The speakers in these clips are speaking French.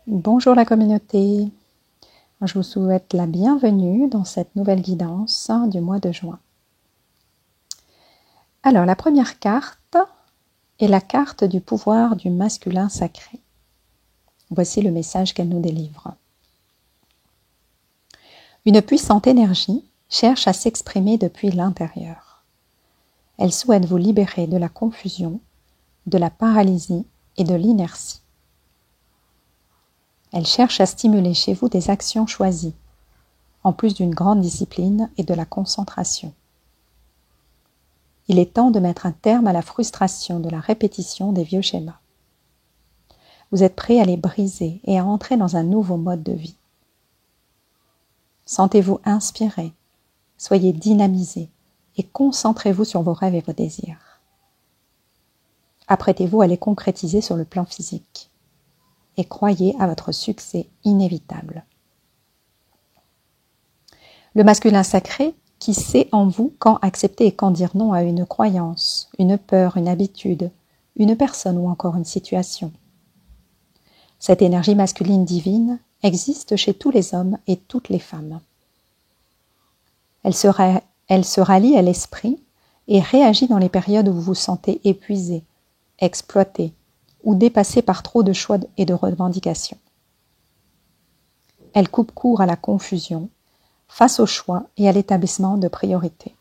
Bonjour la communauté, je vous souhaite la bienvenue dans cette nouvelle guidance du mois de juin. Alors la première carte est la carte du pouvoir du masculin sacré. Voici le message qu'elle nous délivre. Une puissante énergie cherche à s'exprimer depuis l'intérieur. Elle souhaite vous libérer de la confusion, de la paralysie et de l'inertie. Elle cherche à stimuler chez vous des actions choisies, en plus d'une grande discipline et de la concentration. Il est temps de mettre un terme à la frustration de la répétition des vieux schémas. Vous êtes prêt à les briser et à entrer dans un nouveau mode de vie. Sentez-vous inspiré, soyez dynamisé et concentrez-vous sur vos rêves et vos désirs. Apprêtez-vous à les concrétiser sur le plan physique et croyez à votre succès inévitable. Le masculin sacré qui sait en vous quand accepter et quand dire non à une croyance, une peur, une habitude, une personne ou encore une situation. Cette énergie masculine divine existe chez tous les hommes et toutes les femmes. Elle se rallie à l'esprit et réagit dans les périodes où vous vous sentez épuisé, exploité ou dépassé par trop de choix et de revendications. Elle coupe court à la confusion, face au choix et à l'établissement de priorités.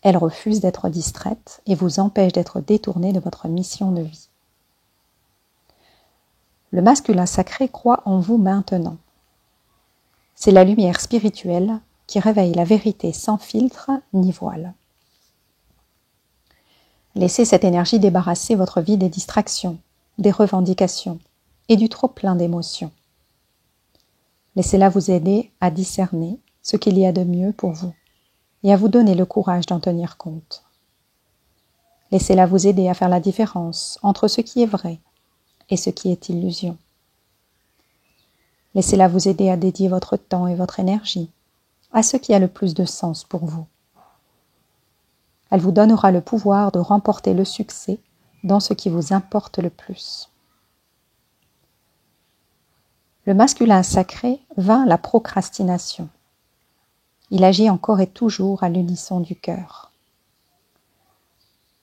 Elle refuse d'être distraite et vous empêche d'être détourné de votre mission de vie. Le masculin sacré croit en vous maintenant. C'est la lumière spirituelle qui réveille la vérité sans filtre ni voile. Laissez cette énergie débarrasser votre vie des distractions, des revendications et du trop-plein d'émotions. Laissez-la vous aider à discerner ce qu'il y a de mieux pour vous et à vous donner le courage d'en tenir compte. Laissez-la vous aider à faire la différence entre ce qui est vrai et ce qui est illusion. Laissez-la vous aider à dédier votre temps et votre énergie à ce qui a le plus de sens pour vous. Elle vous donnera le pouvoir de remporter le succès dans ce qui vous importe le plus. Le masculin sacré vainc la procrastination. Il agit encore et toujours à l'unisson du cœur.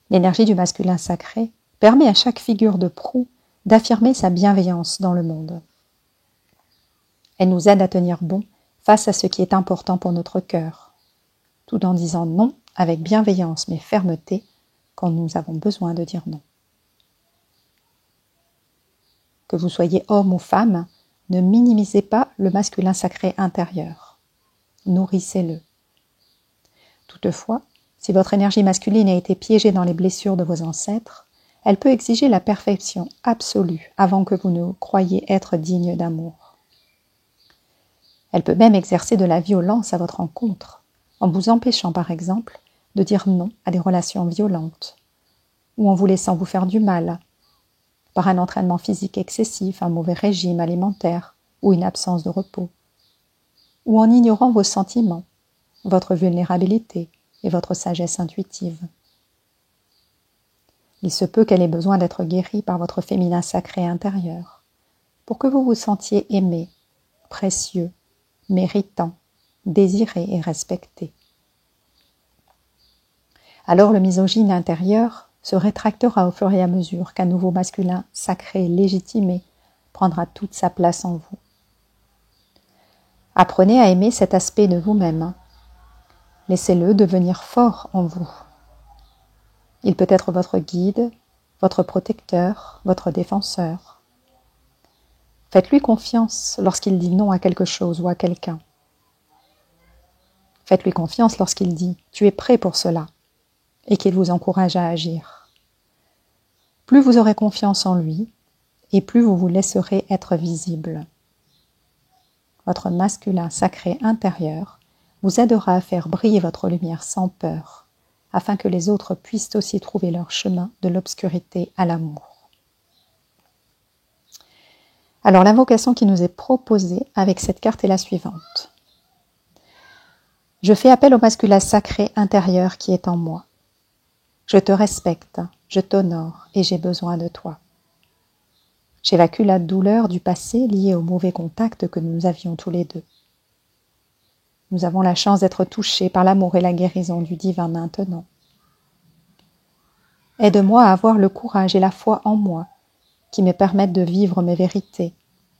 L'énergie du masculin sacré permet à chaque figure de proue d'affirmer sa bienveillance dans le monde. Elle nous aide à tenir bon face à ce qui est important pour notre cœur, tout en disant non avec bienveillance mais fermeté quand nous avons besoin de dire non. Que vous soyez homme ou femme, ne minimisez pas le masculin sacré intérieur. Nourrissez-le. Toutefois, si votre énergie masculine a été piégée dans les blessures de vos ancêtres, elle peut exiger la perfection absolue avant que vous ne croyiez être digne d'amour. Elle peut même exercer de la violence à votre encontre, en vous empêchant par exemple de dire non à des relations violentes, ou en vous laissant vous faire du mal, par un entraînement physique excessif, un mauvais régime alimentaire ou une absence de repos, ou en ignorant vos sentiments, votre vulnérabilité et votre sagesse intuitive. Il se peut qu'elle ait besoin d'être guérie par votre féminin sacré intérieur, pour que vous vous sentiez aimé, précieux, méritant, désiré et respecté. Alors le misogyne intérieur se rétractera au fur et à mesure qu'un nouveau masculin sacré légitimé prendra toute sa place en vous. Apprenez à aimer cet aspect de vous-même. Laissez-le devenir fort en vous. Il peut être votre guide, votre protecteur, votre défenseur. Faites-lui confiance lorsqu'il dit non à quelque chose ou à quelqu'un. Faites-lui confiance lorsqu'il dit « tu es prêt pour cela » et qu'il vous encourage à agir. Plus vous aurez confiance en lui et plus vous vous laisserez être visible. Votre masculin sacré intérieur vous aidera à faire briller votre lumière sans peur, afin que les autres puissent aussi trouver leur chemin de l'obscurité à l'amour. Alors l'invocation qui nous est proposée avec cette carte est la suivante. Je fais appel au masculin sacré intérieur qui est en moi. Je te respecte, je t'honore et j'ai besoin de toi. J'évacue la douleur du passé liée au mauvais contact que nous avions tous les deux. Nous avons la chance d'être touchés par l'amour et la guérison du divin maintenant. Aide-moi à avoir le courage et la foi en moi qui me permettent de vivre mes vérités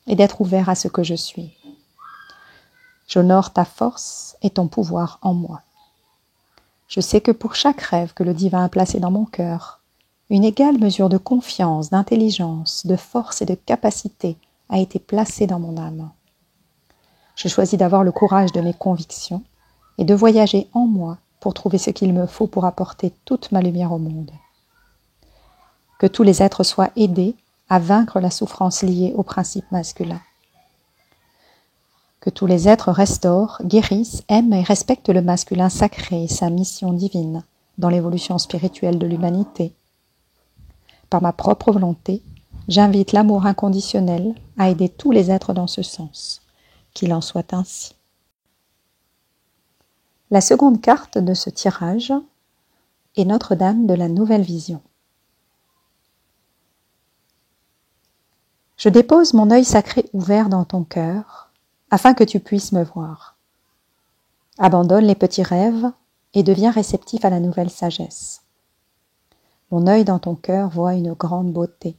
et d'être ouvert à ce que je suis. J'honore ta force et ton pouvoir en moi. Je sais que pour chaque rêve que le divin a placé dans mon cœur, une égale mesure de confiance, d'intelligence, de force et de capacité a été placée dans mon âme. Je choisis d'avoir le courage de mes convictions et de voyager en moi pour trouver ce qu'il me faut pour apporter toute ma lumière au monde. Que tous les êtres soient aidés à vaincre la souffrance liée au principe masculin. Que tous les êtres restaurent, guérissent, aiment et respectent le masculin sacré et sa mission divine dans l'évolution spirituelle de l'humanité. Par ma propre volonté, j'invite l'amour inconditionnel à aider tous les êtres dans ce sens. Qu'il en soit ainsi. La seconde carte de ce tirage est Notre-Dame de la Nouvelle Vision. Je dépose mon œil sacré ouvert dans ton cœur afin que tu puisses me voir. Abandonne les petits rêves et deviens réceptif à la nouvelle sagesse. Mon œil dans ton cœur voit une grande beauté.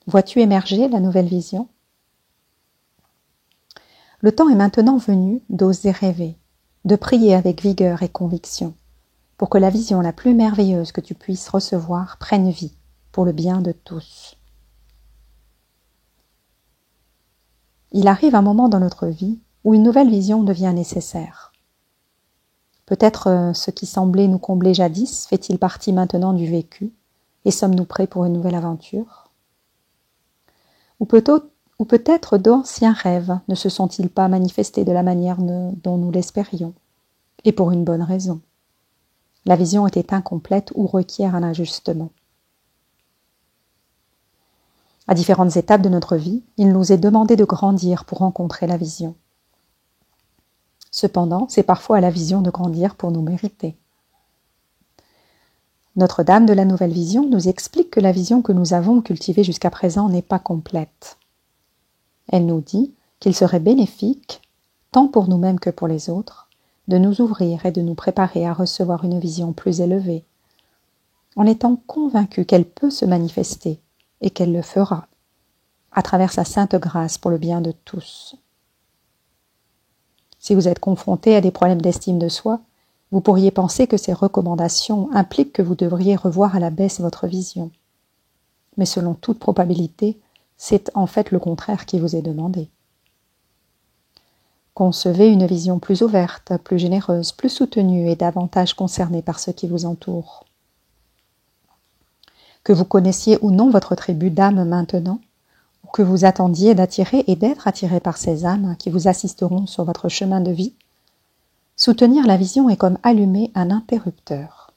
Vois-tu émerger la nouvelle vision ? Le temps est maintenant venu d'oser rêver, de prier avec vigueur et conviction, pour que la vision la plus merveilleuse que tu puisses recevoir prenne vie pour le bien de tous. Il arrive un moment dans notre vie où une nouvelle vision devient nécessaire. Peut-être ce qui semblait nous combler jadis fait-il partie maintenant du vécu, et sommes-nous prêts pour une nouvelle aventure ? Ou peut-être d'anciens rêves ne se sont-ils pas manifestés de la manière dont nous l'espérions, et pour une bonne raison. La vision était incomplète ou requiert un ajustement. À différentes étapes de notre vie, il nous est demandé de grandir pour rencontrer la vision. Cependant, c'est parfois à la vision de grandir pour nous mériter. Notre-Dame de la Nouvelle Vision nous explique que la vision que nous avons cultivée jusqu'à présent n'est pas complète. Elle nous dit qu'il serait bénéfique, tant pour nous-mêmes que pour les autres, de nous ouvrir et de nous préparer à recevoir une vision plus élevée, en étant convaincus qu'elle peut se manifester et qu'elle le fera, à travers sa sainte grâce pour le bien de tous. Si vous êtes confronté à des problèmes d'estime de soi, vous pourriez penser que ces recommandations impliquent que vous devriez revoir à la baisse votre vision. Mais selon toute probabilité, c'est en fait le contraire qui vous est demandé. Concevez une vision plus ouverte, plus généreuse, plus soutenue et davantage concernée par ceux qui vous entourent. Que vous connaissiez ou non votre tribu d'âmes maintenant, ou que vous attendiez d'attirer et d'être attiré par ces âmes qui vous assisteront sur votre chemin de vie, soutenir la vision est comme allumer un interrupteur.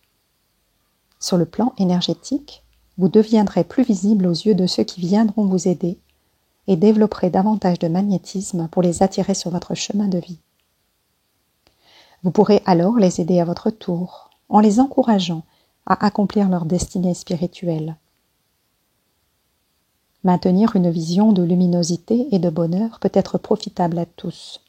Sur le plan énergétique, vous deviendrez plus visible aux yeux de ceux qui viendront vous aider et développerez davantage de magnétisme pour les attirer sur votre chemin de vie. Vous pourrez alors les aider à votre tour, en les encourageant à accomplir leur destinée spirituelle. Maintenir une vision de luminosité et de bonheur peut être profitable à tous.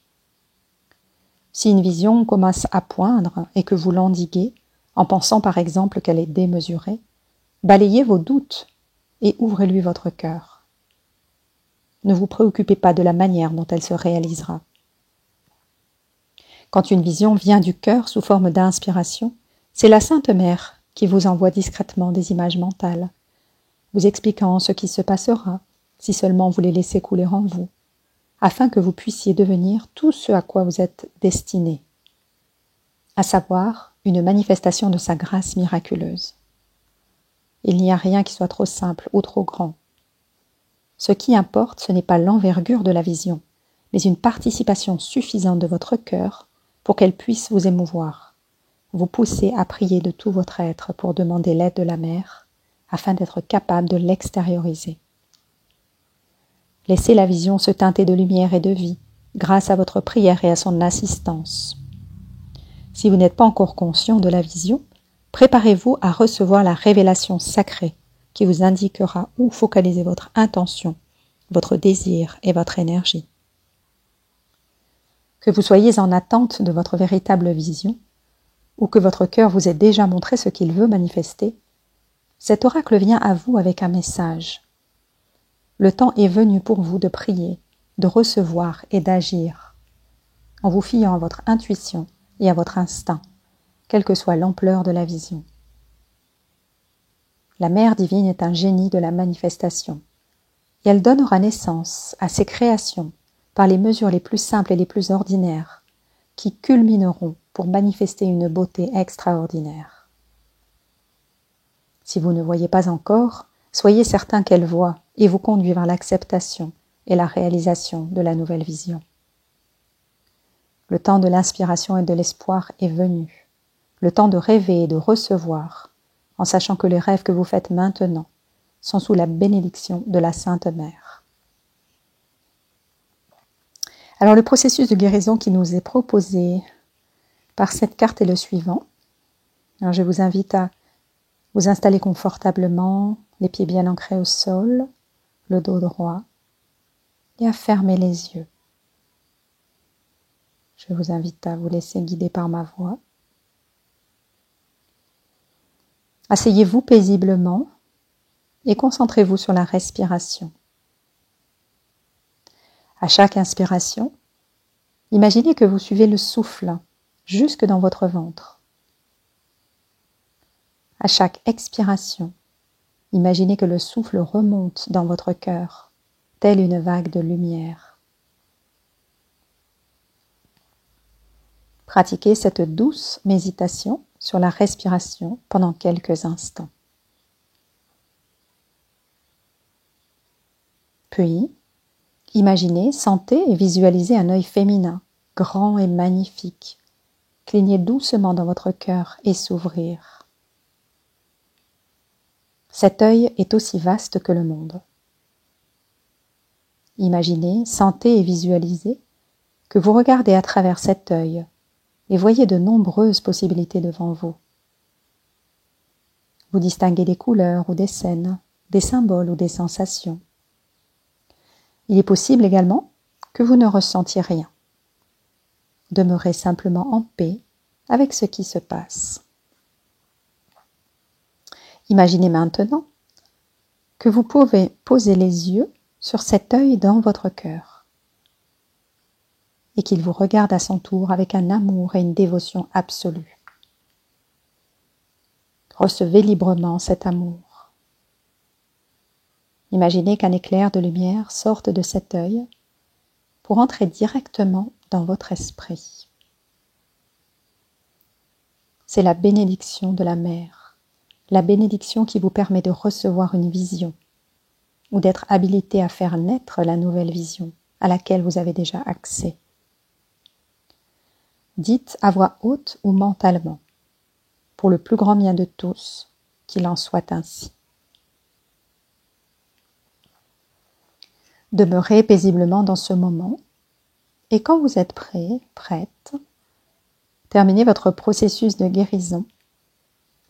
Si une vision commence à poindre et que vous l'endiguez, en pensant par exemple qu'elle est démesurée, balayez vos doutes et ouvrez-lui votre cœur. Ne vous préoccupez pas de la manière dont elle se réalisera. Quand une vision vient du cœur sous forme d'inspiration, c'est la Sainte Mère qui vous envoie discrètement des images mentales, vous expliquant ce qui se passera, si seulement vous les laissez couler en vous, afin que vous puissiez devenir tout ce à quoi vous êtes destiné, à savoir une manifestation de sa grâce miraculeuse. Il n'y a rien qui soit trop simple ou trop grand. Ce qui importe, ce n'est pas l'envergure de la vision, mais une participation suffisante de votre cœur pour qu'elle puisse vous émouvoir, vous pousser à prier de tout votre être pour demander l'aide de la Mère, afin d'être capable de l'extérioriser. Laissez la vision se teinter de lumière et de vie, grâce à votre prière et à son assistance. Si vous n'êtes pas encore conscient de la vision, préparez-vous à recevoir la révélation sacrée qui vous indiquera où focaliser votre intention, votre désir et votre énergie. Que vous soyez en attente de votre véritable vision, ou que votre cœur vous ait déjà montré ce qu'il veut manifester, cet oracle vient à vous avec un message. Le temps est venu pour vous de prier, de recevoir et d'agir, en vous fiant à votre intuition et à votre instinct, quelle que soit l'ampleur de la vision. La Mère divine est un génie de la manifestation, et elle donnera naissance à ses créations par les mesures les plus simples et les plus ordinaires, qui culmineront pour manifester une beauté extraordinaire. Si vous ne voyez pas encore, soyez certain qu'elle voit et vous conduit vers l'acceptation et la réalisation de la nouvelle vision. Le temps de l'inspiration et de l'espoir est venu, le temps de rêver et de recevoir, en sachant que les rêves que vous faites maintenant sont sous la bénédiction de la Sainte Mère. Alors le processus de guérison qui nous est proposé par cette carte est le suivant. Alors je vous invite à vous installer confortablement, les pieds bien ancrés au sol, le dos droit, et à fermer les yeux. Je vous invite à vous laisser guider par ma voix. Asseyez-vous paisiblement et concentrez-vous sur la respiration. À chaque inspiration, imaginez que vous suivez le souffle jusque dans votre ventre. À chaque expiration, imaginez que le souffle remonte dans votre cœur, telle une vague de lumière. Pratiquez cette douce méditation sur la respiration pendant quelques instants. Puis, imaginez, sentez et visualisez un œil féminin, grand et magnifique, cligner doucement dans votre cœur et s'ouvrir. Cet œil est aussi vaste que le monde. Imaginez, sentez et visualisez que vous regardez à travers cet œil et voyez de nombreuses possibilités devant vous. Vous distinguez des couleurs ou des scènes, des symboles ou des sensations. Il est possible également que vous ne ressentiez rien. Demeurez simplement en paix avec ce qui se passe. Imaginez maintenant que vous pouvez poser les yeux sur cet œil dans votre cœur et qu'il vous regarde à son tour avec un amour et une dévotion absolue. Recevez librement cet amour. Imaginez qu'un éclair de lumière sorte de cet œil pour entrer directement dans votre esprit. C'est la bénédiction de la Mère, la bénédiction qui vous permet de recevoir une vision ou d'être habilité à faire naître la nouvelle vision à laquelle vous avez déjà accès. Dites à voix haute ou mentalement, pour le plus grand bien de tous, qu'il en soit ainsi. Demeurez paisiblement dans ce moment et quand vous êtes prêt, prête, terminez votre processus de guérison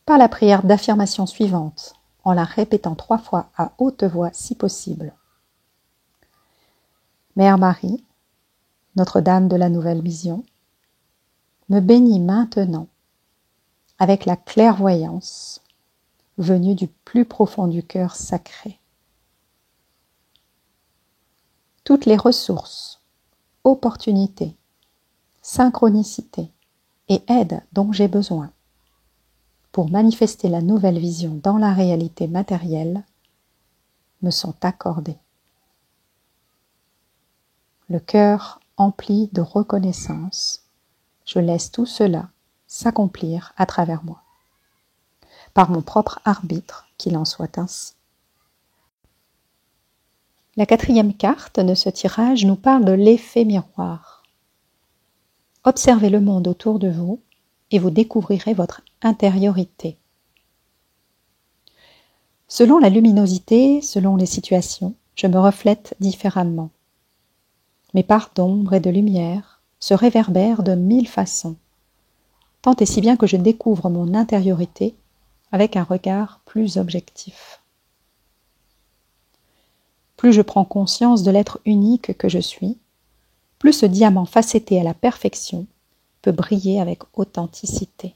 par la prière d'affirmation suivante, en la répétant 3 fois à haute voix si possible. Mère Marie, Notre-Dame de la Nouvelle Vision, me bénis maintenant avec la clairvoyance venue du plus profond du cœur sacré. Toutes les ressources, opportunités, synchronicités et aides dont j'ai besoin pour manifester la nouvelle vision dans la réalité matérielle me sont accordées. Le cœur empli de reconnaissance, je laisse tout cela s'accomplir à travers moi. Par mon propre arbitre, qu'il en soit ainsi. La 4e carte de ce tirage nous parle de l'effet miroir. Observez le monde autour de vous et vous découvrirez votre intériorité. Selon la luminosité, selon les situations, je me reflète différemment. Mes parts d'ombre et de lumière se réverbèrent de 1000 façons, tant et si bien que je découvre mon intériorité avec un regard plus objectif. plus je prends conscience de l'être unique que je suis, plus ce diamant facetté à la perfection peut briller avec authenticité.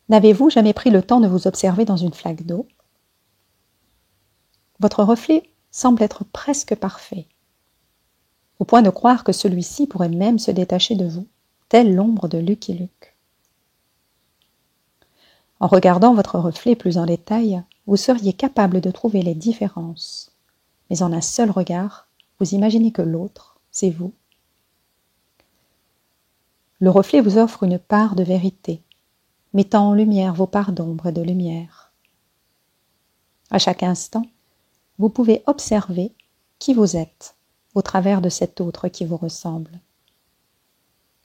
N'avez-vous jamais pris le temps de vous observer dans une flaque d'eau? Votre reflet semble être presque parfait, au point de croire que celui-ci pourrait même se détacher de vous, telle l'ombre de Lucky Luke. En regardant votre reflet plus en détail, vous seriez capable de trouver les différences, mais en un seul regard, vous imaginez que l'autre, c'est vous. Le reflet vous offre une part de vérité, mettant en lumière vos parts d'ombre et de lumière. À chaque instant, vous pouvez observer qui vous êtes au travers de cet autre qui vous ressemble.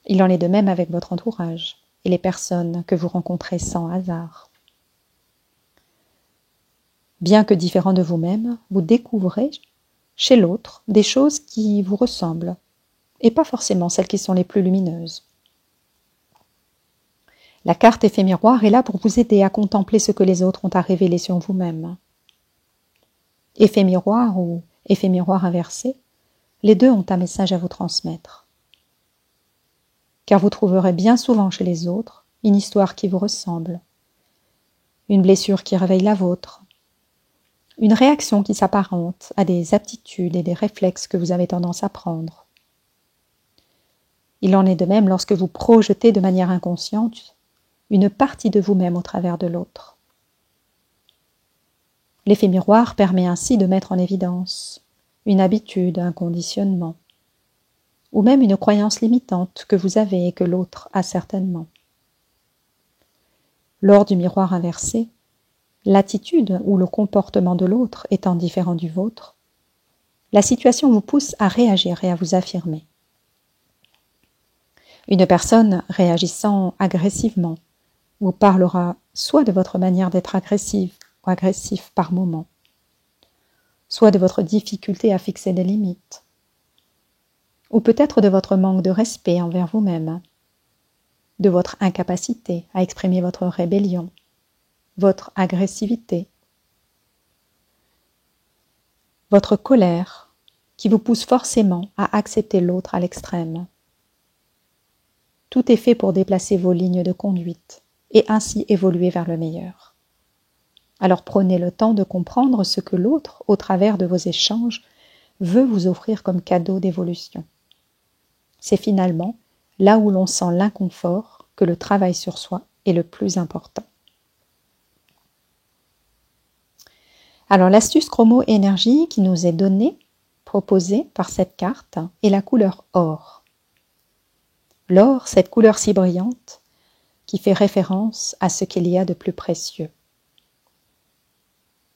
Il en est de même avec votre entourage et les personnes que vous rencontrez sans hasard. Bien que différent de vous-même, vous découvrez chez l'autre des choses qui vous ressemblent, et pas forcément celles qui sont les plus lumineuses. La carte effet miroir est là pour vous aider à contempler ce que les autres ont à révéler sur vous-même. Effet miroir ou effet miroir inversé, les deux ont un message à vous transmettre. Car vous trouverez bien souvent chez les autres une histoire qui vous ressemble, une blessure qui réveille la vôtre, une réaction qui s'apparente à des aptitudes et des réflexes que vous avez tendance à prendre. Il en est de même lorsque vous projetez de manière inconsciente une partie de vous-même au travers de l'autre. L'effet miroir permet ainsi de mettre en évidence une habitude, un conditionnement, ou même une croyance limitante que vous avez et que l'autre a certainement. Lors du miroir inversé, l'attitude ou le comportement de l'autre étant différent du vôtre, la situation vous pousse à réagir et à vous affirmer. Une personne réagissant agressivement vous parlera soit de votre manière d'être agressive ou agressif par moment, soit de votre difficulté à fixer des limites, ou peut-être de votre manque de respect envers vous-même, de votre incapacité à exprimer votre rébellion, votre agressivité, votre colère qui vous pousse forcément à accepter l'autre à l'extrême. Tout est fait pour déplacer vos lignes de conduite et ainsi évoluer vers le meilleur. Alors prenez le temps de comprendre ce que l'autre, au travers de vos échanges, veut vous offrir comme cadeau d'évolution. C'est finalement là où l'on sent l'inconfort que le travail sur soi est le plus important. Alors l'astuce chromo-énergie qui nous est donnée, proposée par cette carte, est la couleur or. L'or, cette couleur si brillante, qui fait référence à ce qu'il y a de plus précieux.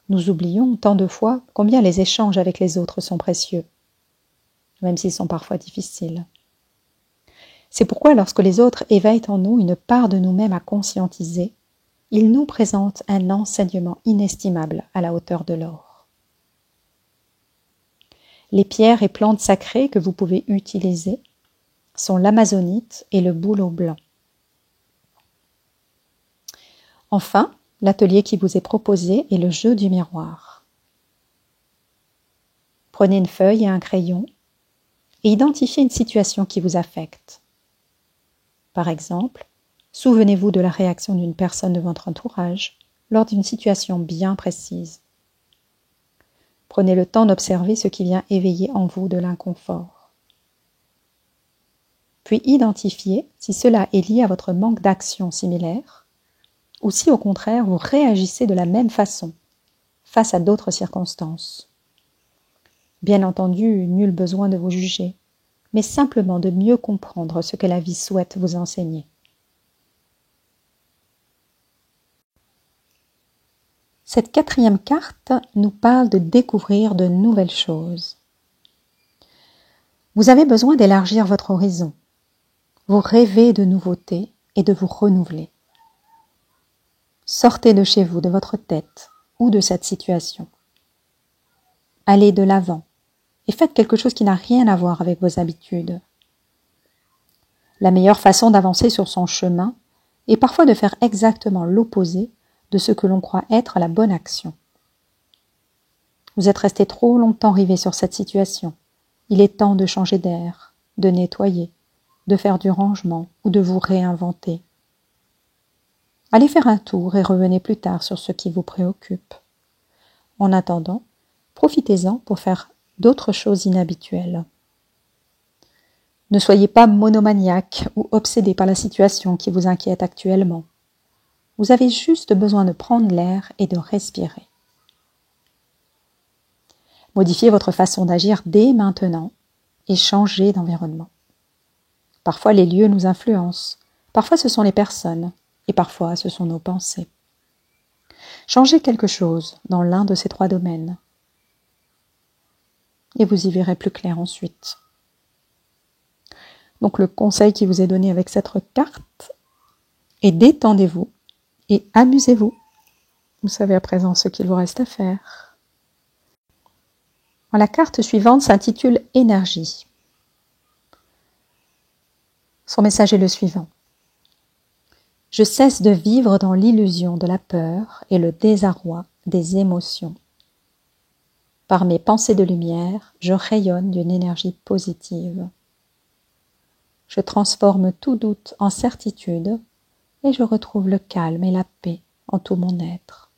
Nous oublions tant de fois combien les échanges avec les autres sont précieux, même s'ils sont parfois difficiles. C'est pourquoi lorsque les autres éveillent en nous une part de nous-mêmes à conscientiser, ils nous présentent un enseignement inestimable à la hauteur de l'or. Les pierres et plantes sacrées que vous pouvez utiliser sont l'amazonite et le bouleau blanc. Enfin, l'atelier qui vous est proposé est le jeu du miroir. Prenez une feuille et un crayon et identifiez une situation qui vous affecte. Par exemple, souvenez-vous de la réaction d'une personne de votre entourage lors d'une situation bien précise. Prenez le temps d'observer ce qui vient éveiller en vous de l'inconfort. Puis identifiez si cela est lié à votre manque d'action similaire ou si au contraire vous réagissez de la même façon face à d'autres circonstances. Bien entendu, nul besoin de vous juger, mais simplement de mieux comprendre ce que la vie souhaite vous enseigner. Cette quatrième carte nous parle de découvrir de nouvelles choses. Vous avez besoin d'élargir votre horizon. Vous rêvez de nouveautés et de vous renouveler. Sortez de chez vous, de votre tête ou de cette situation. Allez de l'avant et faites quelque chose qui n'a rien à voir avec vos habitudes. La meilleure façon d'avancer sur son chemin est parfois de faire exactement l'opposé de ce que l'on croit être la bonne action. Vous êtes resté trop longtemps rivé sur cette situation. Il est temps de changer d'air, de nettoyer, de faire du rangement ou de vous réinventer. Allez faire un tour et revenez plus tard sur ce qui vous préoccupe. En attendant, profitez-en pour faire d'autres choses inhabituelles. Ne soyez pas monomaniaque ou obsédé par la situation qui vous inquiète actuellement. Vous avez juste besoin de prendre l'air et de respirer. Modifiez votre façon d'agir dès maintenant et changez d'environnement. Parfois les lieux nous influencent, parfois ce sont les personnes et parfois ce sont nos pensées. Changez quelque chose dans l'un de ces 3 domaines et vous y verrez plus clair ensuite. Donc le conseil qui vous est donné avec cette carte est détendez-vous et amusez-vous. Vous savez à présent ce qu'il vous reste à faire. La carte suivante s'intitule « Énergie ». Son message est le suivant. Je cesse de vivre dans l'illusion de la peur et le désarroi des émotions. Par mes pensées de lumière, je rayonne d'une énergie positive. Je transforme tout doute en certitude et je retrouve le calme et la paix en tout mon être.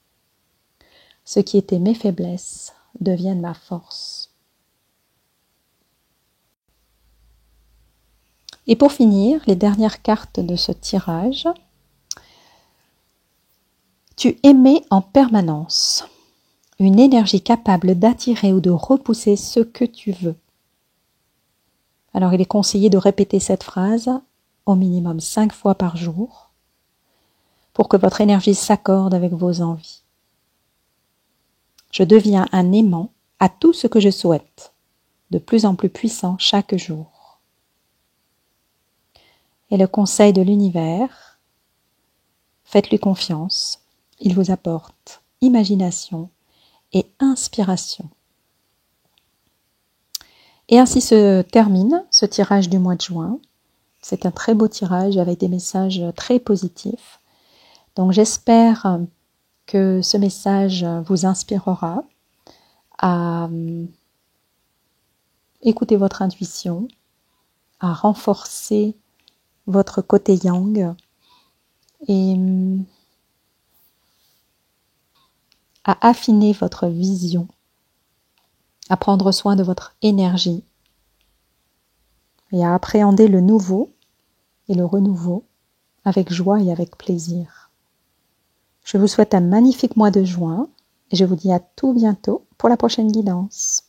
Ce qui était mes faiblesses deviennent ma force. Et pour finir, les dernières cartes de ce tirage. Tu émets en permanence une énergie capable d'attirer ou de repousser ce que tu veux. Alors il est conseillé de répéter cette phrase au minimum 5 fois par jour pour que votre énergie s'accorde avec vos envies. Je deviens un aimant à tout ce que je souhaite, de plus en plus puissant chaque jour. Et le conseil de l'univers, faites-lui confiance, il vous apporte imagination et inspiration. Et ainsi se termine ce tirage du mois de juin. C'est un très beau tirage avec des messages très positifs. Donc j'espère que ce message vous inspirera à écouter votre intuition, à renforcer votre côté yang et à affiner votre vision, à prendre soin de votre énergie et à appréhender le nouveau et le renouveau avec joie et avec plaisir. Je vous souhaite un magnifique mois de juin et je vous dis à tout bientôt pour la prochaine guidance.